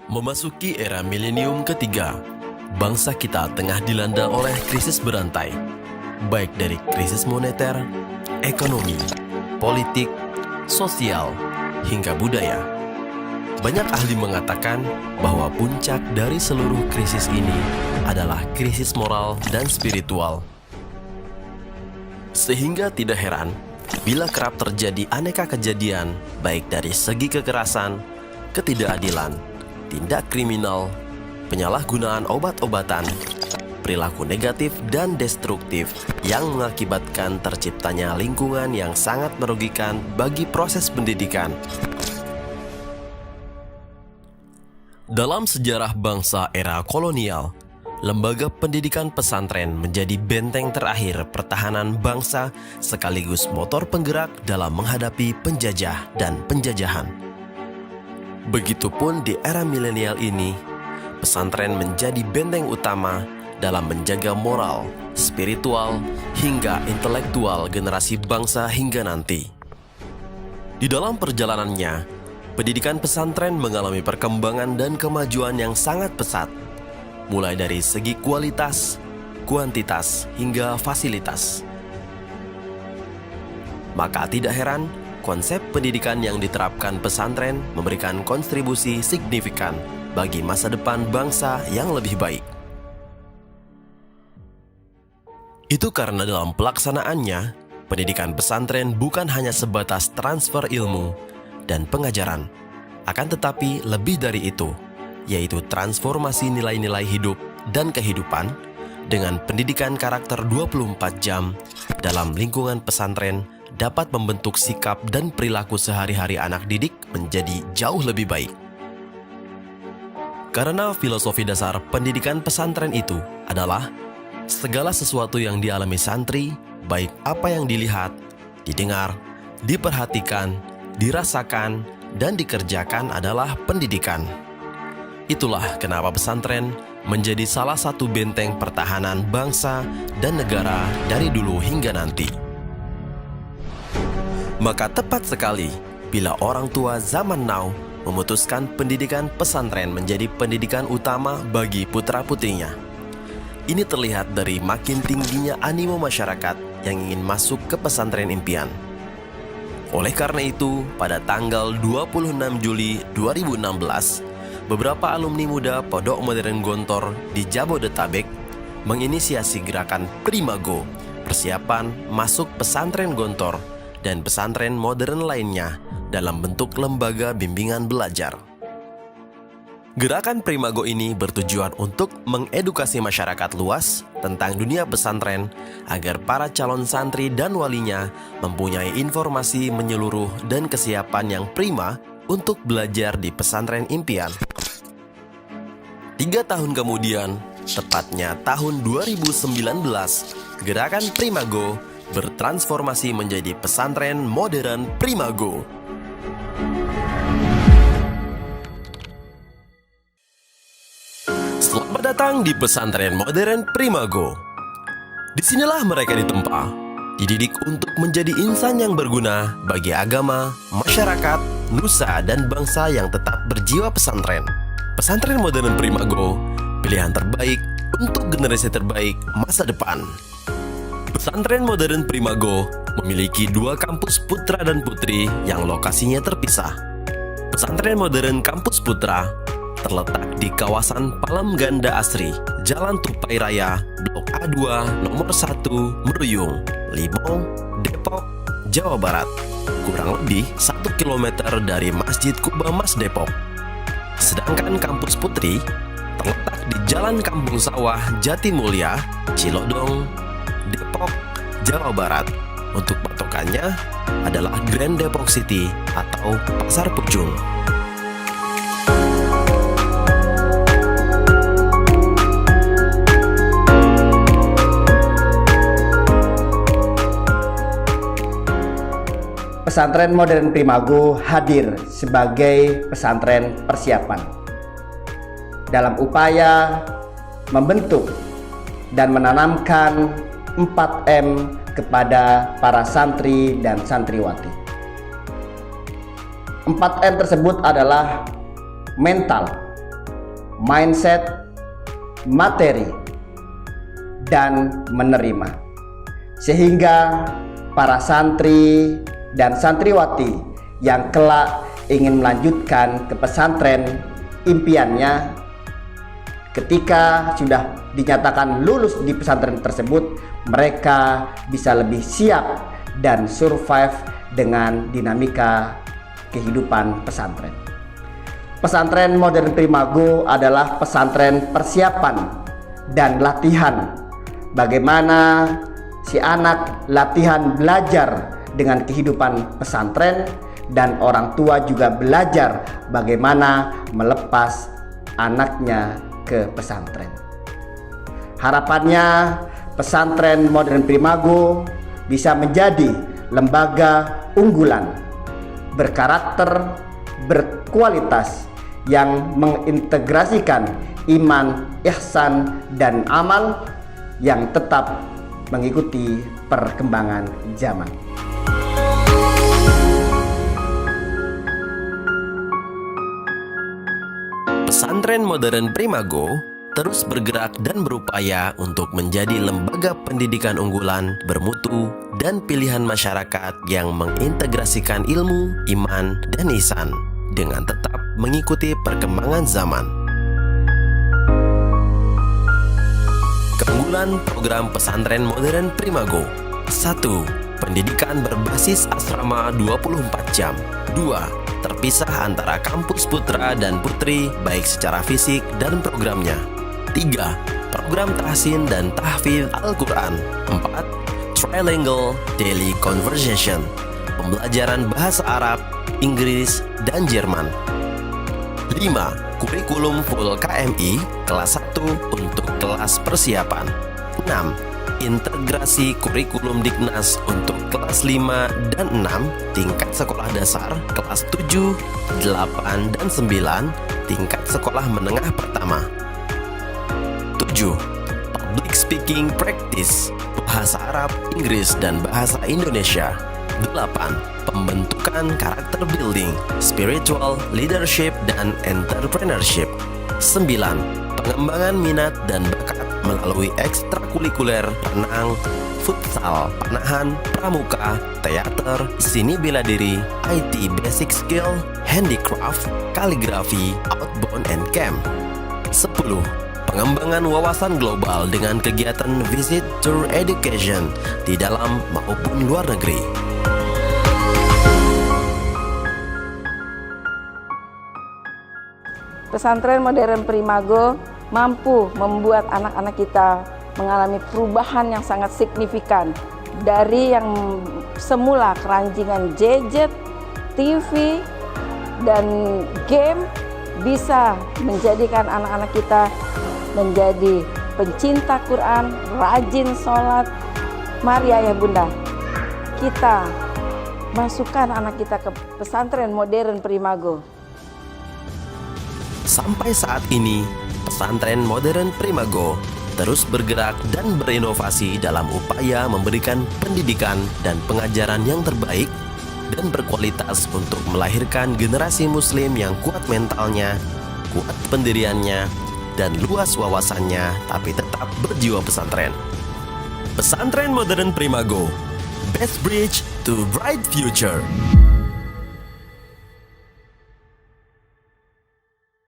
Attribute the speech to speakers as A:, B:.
A: Memasuki era milenium ketiga, bangsa kita tengah dilanda oleh krisis berantai, baik dari krisis moneter, ekonomi, politik, sosial, hingga budaya. Banyak ahli mengatakan bahwa puncak dari seluruh krisis ini adalah krisis moral dan spiritual. Sehingga tidak heran bila kerap terjadi aneka kejadian baik dari segi kekerasan, ketidakadilan, tindak kriminal, penyalahgunaan obat-obatan, perilaku negatif dan destruktif yang mengakibatkan terciptanya lingkungan yang sangat merugikan bagi proses pendidikan. Dalam sejarah bangsa era kolonial, lembaga pendidikan pesantren menjadi benteng terakhir pertahanan bangsa sekaligus motor penggerak dalam menghadapi penjajah dan penjajahan. Begitupun di era milenial ini, pesantren menjadi benteng utama dalam menjaga moral, spiritual, hingga intelektual generasi bangsa hingga nanti. Di dalam perjalanannya, pendidikan pesantren mengalami perkembangan dan kemajuan yang sangat pesat, mulai dari segi kualitas, kuantitas, hingga fasilitas. Maka tidak heran, konsep pendidikan yang diterapkan pesantren memberikan kontribusi signifikan bagi masa depan bangsa yang lebih baik. Itu karena dalam pelaksanaannya, pendidikan pesantren bukan hanya sebatas transfer ilmu dan pengajaran, akan tetapi lebih dari itu, yaitu transformasi nilai-nilai hidup dan kehidupan dengan pendidikan karakter 24 jam dalam lingkungan pesantren dapat membentuk sikap dan perilaku sehari-hari anak didik menjadi jauh lebih baik. Karena filosofi dasar pendidikan pesantren itu adalah segala sesuatu yang dialami santri, baik apa yang dilihat, didengar, diperhatikan, dirasakan, dan dikerjakan adalah pendidikan. Itulah kenapa pesantren menjadi salah satu benteng pertahanan bangsa dan negara dari dulu hingga nanti. Maka tepat sekali bila orang tua zaman now memutuskan pendidikan pesantren menjadi pendidikan utama bagi putra-putrinya. Ini terlihat dari makin tingginya animo masyarakat yang ingin masuk ke pesantren impian. Oleh karena itu, pada tanggal 26 Juli 2016, beberapa alumni muda Pondok Modern Gontor di Jabodetabek menginisiasi gerakan Primago, persiapan masuk pesantren Gontor dan pesantren modern lainnya dalam bentuk lembaga bimbingan belajar. Gerakan Primago ini bertujuan untuk mengedukasi masyarakat luas tentang dunia pesantren agar para calon santri dan walinya mempunyai informasi menyeluruh dan kesiapan yang prima untuk belajar di pesantren impian. 3 tahun kemudian, tepatnya tahun 2019, gerakan Primago bertransformasi menjadi pesantren modern Primago. Selamat datang di pesantren modern Primago. Disinilah mereka ditempa, dididik untuk menjadi insan yang berguna bagi agama, masyarakat, nusa, dan bangsa yang tetap berjiwa pesantren. Pesantren modern Primago, pilihan terbaik untuk generasi terbaik masa depan. Pesantren modern Primago memiliki 2 kampus putra dan putri yang lokasinya terpisah. Pesantren modern Kampus Putra terletak di kawasan Palem Ganda Asri, Jalan Tupai Raya, Blok A2, Nomor 1, Meruyung, Limau, Depok, Jawa Barat, kurang lebih 1 km dari Masjid Kuba Mas Depok. Sedangkan Kampus Putri terletak di Jalan Kampung Sawah, Jatimulya, Cilodong, Depok, Jawa Barat. Untuk patokannya adalah Grand Depok City atau Pasar Pucung.
B: Pesantren modern Primago hadir sebagai pesantren persiapan dalam upaya membentuk dan menanamkan 4M kepada para santri dan santriwati. 4M tersebut adalah mental, mindset, materi, dan menerima. Sehingga para santri dan santriwati yang kelak ingin melanjutkan ke pesantren impiannya, ketika sudah dinyatakan lulus di pesantren tersebut, mereka bisa lebih siap dan survive dengan dinamika kehidupan pesantren. Pesantren modern Primago adalah pesantren persiapan dan latihan. Bagaimana si anak latihan belajar dengan kehidupan pesantren, dan orang tua juga belajar bagaimana melepas anaknya ke pesantren. Harapannya pesantren modern Primago bisa menjadi lembaga unggulan, berkarakter, berkualitas, yang mengintegrasikan iman, ihsan, dan amal yang tetap mengikuti perkembangan zaman.
A: Pesantren modern Primago terus bergerak dan berupaya untuk menjadi lembaga pendidikan unggulan, bermutu, dan pilihan masyarakat yang mengintegrasikan ilmu, iman, dan ihsan dengan tetap mengikuti perkembangan zaman. Keunggulan program pesantren modern Primago: 1. Pendidikan berbasis asrama 24 jam. 2. Terpisah antara kampus putra dan putri baik secara fisik dan programnya. 3. Program tahsin dan tahfidz Al-Quran. 4. Trilingual Daily Conversation, pembelajaran bahasa Arab, Inggris, dan Jerman. 5. Kurikulum full KMI kelas 1 untuk kelas persiapan. 6. Integrasi kurikulum Dignas untuk kelas 5 dan 6 tingkat sekolah dasar, kelas 7, 8, dan 9 tingkat sekolah menengah pertama. 7. Public speaking practice, bahasa Arab, Inggris, dan bahasa Indonesia. 8. Pembentukan karakter building, spiritual, leadership, dan entrepreneurship. 9. Pengembangan minat dan bakat melalui ekstrakurikuler renang, futsal, panahan, pramuka, teater, seni bela diri, IT basic skill, handicraft, kaligrafi, outbound and camp. 10. Pengembangan wawasan global dengan kegiatan visit tour education di dalam maupun luar negeri.
C: Pesantren modern Primago mampu membuat anak-anak kita mengalami perubahan yang sangat signifikan dari yang semula keranjingan gadget, TV, dan game, bisa menjadikan anak-anak kita menjadi pencinta Quran, rajin sholat. Mari ayah bunda, kita masukkan anak kita ke pesantren modern Primago.
A: Sampai saat ini, pesantren modern Primago terus bergerak dan berinovasi dalam upaya memberikan pendidikan dan pengajaran yang terbaik dan berkualitas untuk melahirkan generasi muslim yang kuat mentalnya, kuat pendiriannya, dan luas wawasannya, tapi tetap berjiwa pesantren. Pesantren modern Primago, best bridge to bright future.